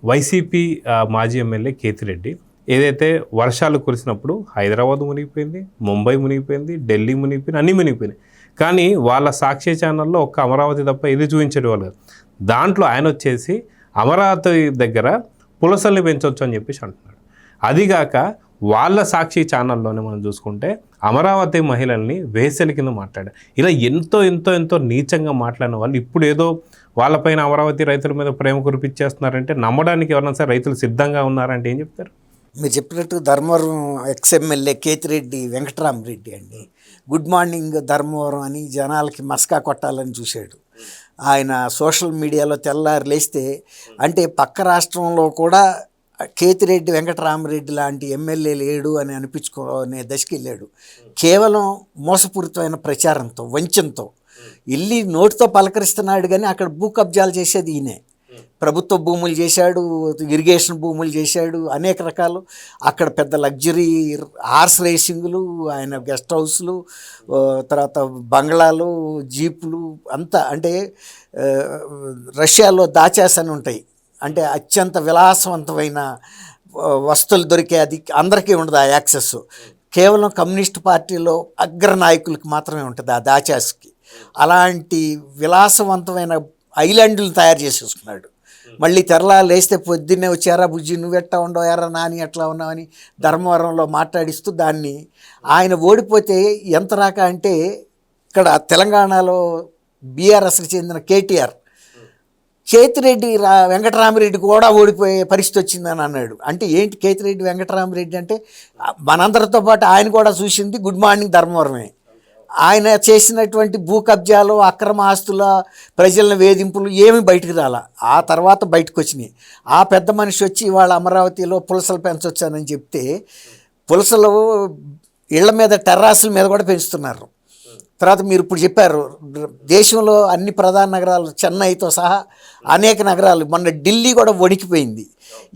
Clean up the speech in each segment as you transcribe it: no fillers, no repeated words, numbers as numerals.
YCP మాజీ MLA Kethireddy ఏదైతే వర్షాలు కురిసినప్పుడు హైదరాబాద్ మునిగిపోయింది, ముంబై మునిగిపోయింది, ఢిల్లీ మునిగిపోయింది, అన్నీ మునిగిపోయినాయి. కానీ వాళ్ళ సాక్షి ఛానల్లో ఒక్క అమరావతి తప్ప ఇది చూపించేవాళ్ళు కాదు. దాంట్లో ఆయన వచ్చేసి అమరావతి దగ్గర పులసల్ని పెంచవచ్చు అని చెప్పేసి అంటున్నాడు. అదిగాక వాళ్ళ సాక్షి ఛానల్లోనే మనం చూసుకుంటే అమరావతి మహిళల్ని వేసలి కింద మాట్లాడారు. ఇలా ఎంతో ఎంతో ఎంతో నీచంగా మాట్లాడిన వాళ్ళు ఇప్పుడు ఏదో వాళ్ళపైన అమరావతి రైతుల మీద ప్రేమ కురిపించేస్తున్నారంటే నమ్మడానికి ఎవరైనా సరే రైతులు సిద్ధంగా ఉన్నారంటే ఏం చెప్తారు? మీరు చెప్పినట్టు ధర్మవరం ఎక్స్ఎమ్మెల్యే కేతిరెడ్డి వెంకటరామరెడ్డి అండి గుడ్ మార్నింగ్ ధర్మవరం అని జనాలకి మస్కా కొట్టాలని చూశాడు. ఆయన సోషల్ మీడియాలో తెల్లారి లేస్తే అంటే పక్క రాష్ట్రంలో కూడా కేతిరెడ్డి వెంకటరామరెడ్డి లాంటి ఎమ్మెల్యే లేడు అని అనిపించుకునే దశకి వెళ్ళాడు. కేవలం మోసపూరితమైన ప్రచారంతో, వంచనతో వెళ్ళి నోటితో పలకరిస్తున్నాడు. కానీ అక్కడ భూ కబ్జాలు చేసేది ఈయనే. ప్రభుత్వ భూములు చేశాడు, ఇరిగేషన్ భూములు చేశాడు, అనేక రకాలు. అక్కడ పెద్ద లగ్జరీ హార్స్ రేసింగులు, ఆయన గెస్ట్ హౌస్లు, తర్వాత బంగ్లాలు, జీపులు అంతా అంటే రష్యాలో దాచాస్ అని ఉంటాయి. అంటే అత్యంత విలాసవంతమైన వస్తువులు దొరికే అది అందరికీ ఉండదు ఆ యాక్సెస్. కేవలం కమ్యూనిస్ట్ పార్టీలో అగ్రనాయకులకి మాత్రమే ఉంటుంది ఆ దాచాస్కి. అలాంటి విలాసవంతమైన ఐలాండ్లు తయారు చేసేసుకున్నాడు. మళ్ళీ తెరలా లేస్తే పొద్దున్నే వచ్చారా బుజ్జి నువ్వెట్టా ఉండవు, ఎర్ర నాని ఎట్లా ఉన్నావని ధర్మవరంలో మాట్లాడిస్తూ దాన్ని ఆయన ఓడిపోతే ఎంత రాక అంటే ఇక్కడ తెలంగాణలో బీఆర్ఎస్కి చెందిన కేటీఆర్ కేతిరెడ్డి వెంకటరామరెడ్డి కూడా ఓడిపోయే పరిస్థితి వచ్చిందని అన్నాడు. అంటే ఏంటి కేతిరెడ్డి వెంకటరామరెడ్డి అంటే మనందరితో పాటు ఆయన కూడా చూసింది గుడ్ మార్నింగ్ ధర్మవరమే. ఆయన చేసినటువంటి భూ కబ్జాలు, అక్రమ ఆస్తుల, ప్రజల వేధింపులు ఏమి బయటకు రాలా. ఆ తర్వాత బయటకు వచ్చినాయి. ఆ పెద్ద మనిషి వచ్చి ఇవాళ అమరావతిలో పులసలు పెంచొచ్చానని చెప్తే పులసలు ఇళ్ల మీద టెర్రాసుల మీద కూడా పెంచుతున్నారు. తర్వాత మీరు ఇప్పుడు చెప్పారు దేశంలో అన్ని ప్రధాన నగరాలు చెన్నైతో సహా అనేక నగరాలు, మొన్న ఢిల్లీ కూడా వణికిపోయింది.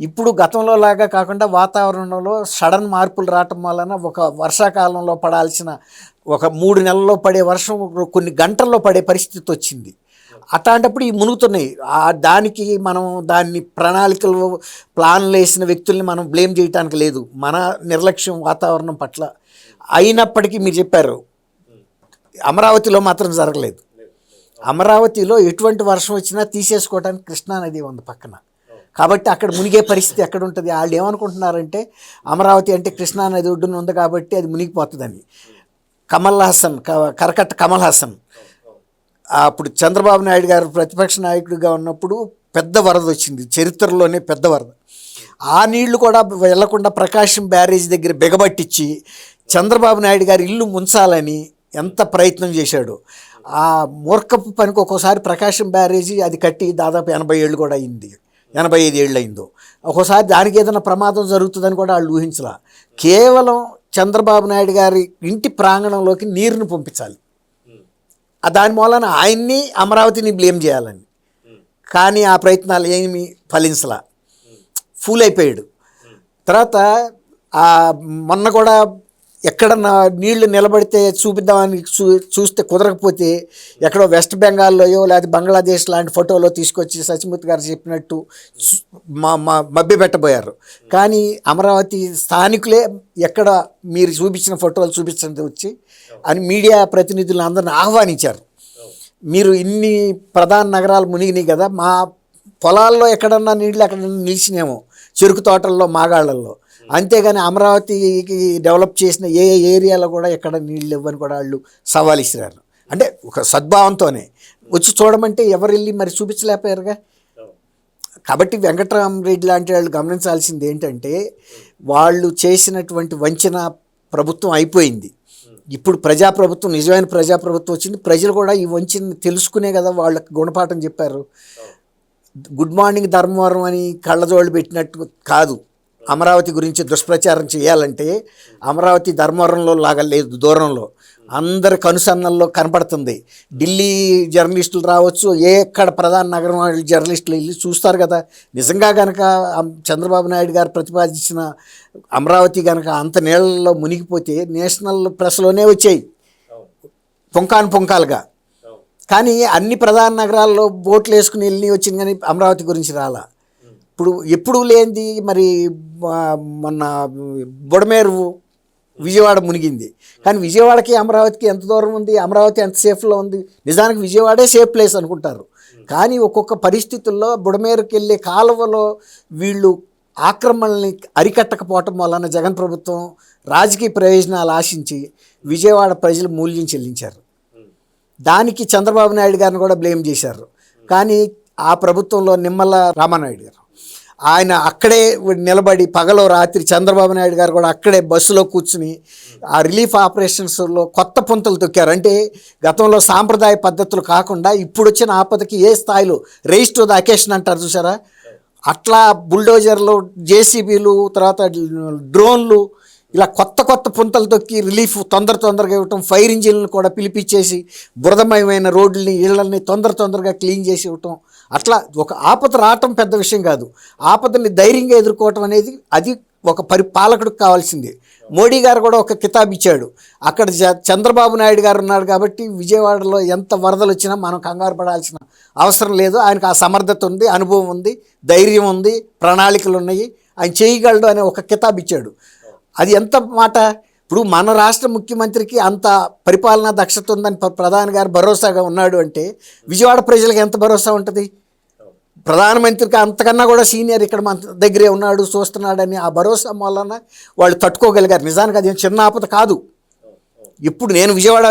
ఇప్పుడు గతంలో లాగా కాకుండా వాతావరణంలో సడన్ మార్పులు రావటం వలన ఒక వర్షాకాలంలో పడాల్సిన ఒక 3 నెలల్లో పడే వర్షం కొన్ని గంటల్లో పడే పరిస్థితి వచ్చింది. అట్లాంటప్పుడు ఈ మునుగుతున్నాయి. దానికి మనం దాన్ని ప్రణాళికలు ప్లాన్లు వేసిన వ్యక్తుల్ని మనం బ్లేమ్ చేయడానికి లేదు, మన నిర్లక్ష్యం వాతావరణం పట్ల. అయినప్పటికీ మీరు చెప్పారు అమరావతిలో మాత్రం జరగలేదు. అమరావతిలో ఎటువంటి వర్షం వచ్చినా తీసేసుకోవడానికి కృష్ణానది ఉంది పక్కన. కాబట్టి అక్కడ మునిగే పరిస్థితి ఎక్కడ ఉంటుంది? వాళ్ళు ఏమనుకుంటున్నారంటే అమరావతి అంటే కృష్ణానది ఒడ్డున ఉంది కాబట్టి అది మునిగిపోతుందని. కరకట్ట కమల్ హాసన్ అప్పుడు చంద్రబాబు నాయుడు గారు ప్రతిపక్ష నాయకుడిగా ఉన్నప్పుడు పెద్ద వరద వచ్చింది, చరిత్రలోనే పెద్ద వరద. ఆ నీళ్లు కూడా వెళ్లకుండా ప్రకాశం బ్యారేజ్ దగ్గర బిగబట్టించి చంద్రబాబు నాయుడు గారి ఇల్లు ముంచాలని ఎంత ప్రయత్నం చేశాడు. ఆ మూర్ఖపు పనికి ఒక్కోసారి ప్రకాశం బ్యారేజీ అది కట్టి దాదాపు 80 ఏళ్ళు కూడా అయింది, 85 ఏళ్ళు అయిందో. ఒక్కోసారి దానికి ఏదైనా ప్రమాదం జరుగుతుందని కూడా వాళ్ళు ఊహించలా. కేవలం చంద్రబాబు నాయుడు గారి ఇంటి ప్రాంగణంలోకి నీరుని పంపించాలి, దాని మూలన ఆయన్ని అమరావతిని బ్లేమ్ చేయాలని. కానీ ఆ ప్రయత్నాలు ఏమీ ఫలించలా, ఫూల్ అయిపోయాడు. తర్వాత మొన్న కూడా ఎక్కడన్నా నీళ్లు నిలబడితే చూపిద్దామని చూస్తే కుదరకపోతే ఎక్కడో వెస్ట్ బెంగాల్లోయో లేకపోతే బంగ్లాదేశ్ లాంటి ఫోటోలో తీసుకొచ్చి సచిమూర్తి గారు చెప్పినట్టు మభ్య పెట్టబోయారు. కానీ అమరావతి స్థానికులే ఎక్కడ మీరు చూపించిన ఫోటోలు చూపించండి వచ్చి అని మీడియా ప్రతినిధులను అందరిని ఆహ్వానించారు. మీరు ఇన్ని ప్రధాన నగరాలు మునిగినాయి కదా, మా పొలాల్లో ఎక్కడన్నా నీళ్ళు ఎక్కడన్నా నిలిచినేమో, చెరుకు తోటల్లో, మాగాళ్ళల్లో. అంతేగాని అమరావతికి డెవలప్ చేసిన ఏ ఏరియాలో కూడా ఎక్కడ నీళ్ళు ఇవ్వని కూడా వాళ్ళు సవాల్ ఇస్తున్నారు. అంటే ఒక సద్భావంతోనే వచ్చి చూడమంటే ఎవరు వెళ్ళి మరి చూపించలేకపోయారుగా. కాబట్టి వెంకటరామరెడ్డి లాంటి వాళ్ళు గమనించాల్సింది ఏంటంటే వాళ్ళు చేసినటువంటి వంచన ప్రభుత్వం అయిపోయింది. ఇప్పుడు ప్రజాప్రభుత్వం, నిజమైన ప్రజాప్రభుత్వం వచ్చింది. ప్రజలు కూడా ఈ వంచన తెలుసుకునే కదా వాళ్ళకి గుణపాఠం చెప్పారు. గుడ్ మార్నింగ్ ధర్మవరం అని కళ్ళజోళ్ళు పెట్టినట్టు కాదు. అమరావతి గురించి దుష్ప్రచారం చేయాలంటే అమరావతి ధర్మవరంలో లాగా లేదు, దూరంలో అందరి కనుసన్నల్లో కనపడుతుంది. ఢిల్లీ జర్నలిస్టులు రావచ్చు, ఎక్కడ ప్రధాన నగరం వాళ్ళు జర్నలిస్టులు వెళ్ళి చూస్తారు కదా. నిజంగా కనుక చంద్రబాబు నాయుడు గారు ప్రతిపాదించిన అమరావతి కనుక అంత నీళ్ళల్లో మునిగిపోతే నేషనల్ ప్రెస్లోనే వచ్చాయి పుంకాలుగా. కానీ అన్ని ప్రధాన నగరాల్లో బోట్లు వేసుకుని వెళ్ళి వచ్చింది, కానీ అమరావతి గురించి రాలా. ఇప్పుడు ఎప్పుడు లేనిది మరి మొన్న బుడమేరు విజయవాడ మునిగింది. కానీ విజయవాడకి అమరావతికి ఎంత దూరం ఉంది, అమరావతి ఎంత సేఫ్లో ఉంది? నిజానికి విజయవాడే సేఫ్ ప్లేస్ అనుకుంటారు, కానీ ఒక్కొక్క పరిస్థితుల్లో బుడమేరుకి వెళ్ళే కాలువలో వీళ్ళు ఆక్రమణల్ని అరికట్టకపోవటం వలన జగన్ ప్రభుత్వం రాజకీయ ప్రయోజనాలు ఆశించి విజయవాడ ప్రజలు మూల్యం చెల్లించారు. దానికి చంద్రబాబు నాయుడు గారిని కూడా బ్లేమ్ చేశారు. కానీ ఆ ప్రభుత్వంలో నిమ్మల రామానాయుడు గారు ఆయన అక్కడే నిలబడి పగలో రాత్రి చంద్రబాబు నాయుడు గారు కూడా అక్కడే బస్సులో కూర్చుని ఆ రిలీఫ్ ఆపరేషన్స్లో కొత్త పుంతలు తొక్కారు. అంటే గతంలో సాంప్రదాయ పద్ధతులు కాకుండా ఇప్పుడు వచ్చిన ఆపదకి ఏ స్థాయిలో రైజ్ టు ద అకేషన్ అంటారు చూసారా, అట్లా బుల్డోజర్లు, జేసీబీలు, తర్వాత డ్రోన్లు, ఇలా కొత్త కొత్త పుంతలు తొక్కి రిలీఫ్ తొందరగా ఇవ్వటం, ఫైర్ ఇంజిన్లను కూడా పిలిపించేసి బురదమయమైన రోడ్లని ఇళ్లని తొందరగా క్లీన్ చేసి ఇవ్వటం. అట్లా ఒక ఆపద రావటం పెద్ద విషయం కాదు, ఆపదని ధైర్యంగా ఎదుర్కోవటం అనేది అది ఒక పాలకుడికి కావాల్సింది. మోడీ గారు కూడా ఒక కితాబ్ ఇచ్చాడు. అక్కడ చంద్రబాబు నాయుడు గారు ఉన్నాడు కాబట్టి విజయవాడలో ఎంత వరదలు వచ్చినా మనం కంగారు పడాల్సిన అవసరం లేదు. ఆయనకు ఆ సమర్థత ఉంది, అనుభవం ఉంది, ధైర్యం ఉంది, ప్రణాళికలు ఉన్నాయి, ఆయన చేయగలడు అనే ఒక కితాబ్ ఇచ్చాడు. అది ఎంత మాట! ఇప్పుడు మన రాష్ట్ర ముఖ్యమంత్రికి అంత పరిపాలనా దక్షత ఉందని ప్రధాని గారు భరోసాగా ఉన్నాడు అంటే విజయవాడ ప్రజలకు ఎంత భరోసా ఉంటుంది? ప్రధానమంత్రికి అంతకన్నా కూడా సీనియర్ ఇక్కడ మన దగ్గరే ఉన్నాడు, చూస్తున్నాడని ఆ భరోసా వలన వాళ్ళు తట్టుకోగలిగారు. నిజానికి అది చిన్న ఆపద కాదు. ఇప్పుడు నేను విజయవాడ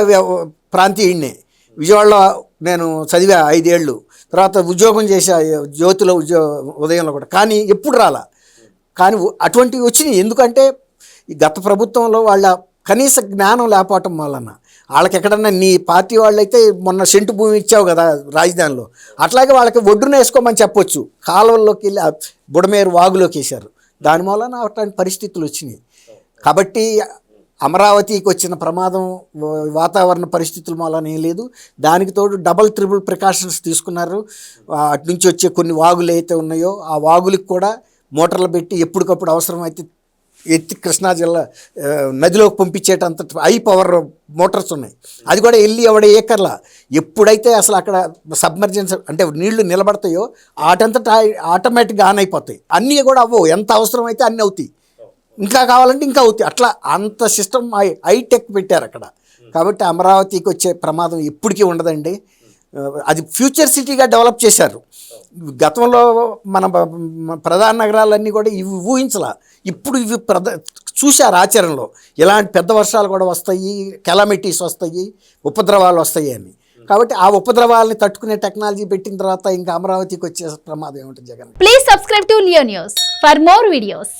ప్రాంతీయుడినే, విజయవాడలో నేను చదివా 5 ఏళ్ళు, తర్వాత ఉద్యోగం చేశా జ్యోతిలో ఉదయంలో కూడా, కానీ ఎప్పుడు రాలా. కానీ అటువంటివి వచ్చినాయి. ఎందుకంటే ఈ గత ప్రభుత్వంలో వాళ్ళ కనీస జ్ఞానం లేకపోవటం వలన వాళ్ళకి ఎక్కడన్నా నీ పార్టీ వాళ్ళైతే మొన్న సెంటు భూమి ఇచ్చావు కదా రాజధానిలో, అట్లాగే వాళ్ళకి ఒడ్డున వేసుకోమని చెప్పొచ్చు. కాలువల్లోకి వెళ్ళి బుడమేరు వాగులోకి వేశారు, దాని వలన అట్లాంటి పరిస్థితులు వచ్చినాయి. కాబట్టి అమరావతికి వచ్చిన ప్రమాదం వాతావరణ పరిస్థితుల వలన ఏం లేదు, దానికి తోడు డబల్ ట్రిపుల్ ప్రికాషన్స్ తీసుకున్నారు. అటు నుంచి వచ్చే కొన్ని వాగులు అయితే ఉన్నాయో ఆ వాగులకు కూడా మోటార్లు పెట్టి ఎప్పటికప్పుడు అవసరమైతే ఎత్తి కృష్ణా జిల్లా నదిలోకి పంపించేటంత హై పవర్ మోటార్స్ ఉన్నాయి. అది కూడా వెళ్ళి ఎవడ ఏకర్లా ఎప్పుడైతే అసలు అక్కడ సబ్మర్జెన్స్ అంటే నీళ్లు నిలబడతాయో ఆటంతటా ఆటోమేటిక్గా ఆన్ అయిపోతాయి. అన్నీ కూడా అవ్వవు, ఎంత అవసరమైతే అన్నీ అవుతాయి, ఇంకా కావాలంటే ఇంకా అవుతాయి. అట్లా అంత సిస్టమ్ హైటెక్ పెట్టారు అక్కడ. కాబట్టి అమరావతికి వచ్చే ప్రమాదం ఎప్పటికీ ఉండదండి. అది ఫ్యూచర్ సిటీగా డెవలప్ చేశారు. గతంలో మన ప్రధాన నగరాలన్నీ కూడా ఇవి ఊహించలా, ఇప్పుడు ఇవి చూశారు ఆచరణలో. ఇలాంటి పెద్ద వర్షాలు కూడా వస్తాయి, కెలామిటీస్ వస్తాయి, ఉపద్రవాలు వస్తాయి అని. కాబట్టి ఆ ఉపద్రవాలని తట్టుకునే టెక్నాలజీ పెట్టిన తర్వాత ఇంకా అమరావతికి వచ్చే ప్రమాదం ఏముంటుంది Jagan. Please subscribe to Leo news for more videos.